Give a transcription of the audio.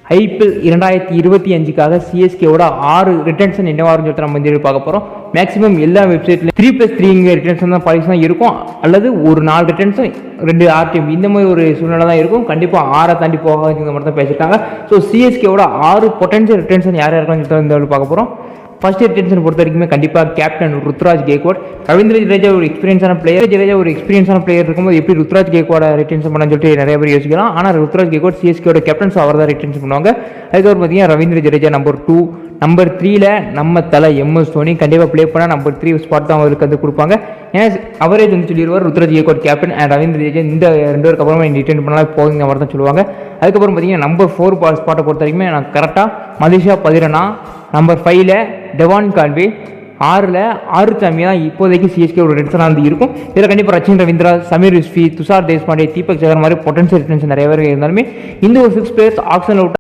IPL 2025க்காக சிஎஸ்கேவோட 6 returns என்னவாருன்னு சொல்லிட்டு நம்ம இந்த பார்க்க போகிறோம். மேக்ஸிமம் எல்லா வெப்சைட்லையும் 3+3 ரிட்டர்ன்ஸ் தான் பாலிசி தான் இருக்கும், அல்லது ஒரு 4 ரிட்டர்ன்ஸும் 2 ஆர்டிஎம் இந்த மாதிரி ஒரு சூழ்நிலை தான் இருக்கும். கண்டிப்பாக 6 தாண்டி போகாதுங்கிற மாதிரி தான் பேசிட்டாங்க. ஸோ சிஎஸ்கேவோட 6 பொட்டன்ஷியல் ரிட்டர்ன்ஸ் யார் யாருக்கான்னு சொல்லிட்டு இந்த பார்க்க போகிறோம். ஃபர்ஸ்ட் ரிட்டன்ஷன் பொறுத்த வரைக்குமே கண்டிப்பாக கேப்டன் ருத்ராஜ் கேக்வாட். ரவீந்திர ஜடேஜா ஒரு எக்ஸ்பீரியன்ஸான பிளேயர் இருக்கும்போது எப்படி ருத்ராஜ் கேக்வாட ரிட்டன்ஷன் பண்ணு சொல்லிட்டு நிறைய பேர் யோசிக்கலாம். ஆனால் ருத்ராஜ் கேக்வாட் சிஎஸ்கேவோட கேப்டன்ஸ் அவர் தான் ரிட்டன்ஷன் பண்ணுவாங்க. அதுக்கப்புறம் பார்த்தீங்கன்னா ரவீந்திர ஜடேஜா நம்பர் 2, நம்பர் 3ல நம்ம தலை எம்எஸ் தோனி கண்டிப்பாக ப்ளே பண்ணால் நம்பர் 3 ஸ்பாட் தான் அவருக்கு வந்து கொடுப்பாங்க. ஏன்னா அவரேஜ் வந்து சொல்லிடுவார் ருத்ராஜ் கேக்வாட் கேப்டன் அண்ட் ரவீந்திர ஜடேஜா இந்த 2 பேருக்கு அப்புறமா ரிட்டர்ன் பண்ணலாம் போகுங்க மாதிரி தான் சொல்லுவாங்க. அதுக்கப்புறம் பார்த்தீங்கன்னா நம்பர் 4 ஸ்பாட்டை பொறுத்த வரைக்குமே நான் கரெக்டாக மதிஷா பதிரனா, நம்பர் 5ல டெவான் கான்வே, 6ல் ஆறுசாமி தான் இப்போதைக்கு சிஎஸ்கே ஒரு ரிட்டர்னாக வந்து இருக்கும். இதில் கண்டிப்பாக ரச்சின் ரவீந்திரா, சமீர் ரிஸ்வி, துஷார் தேஷ்பாண்டே, தீபக் சகர் மாதிரி பொட்டன்ஷியல் ரிட்டர்ன்ஸ் நிறைய பேர் இருந்தாலுமே இந்த ஒரு 6 பிளேயர்ஸ் ஆக்ஷனில்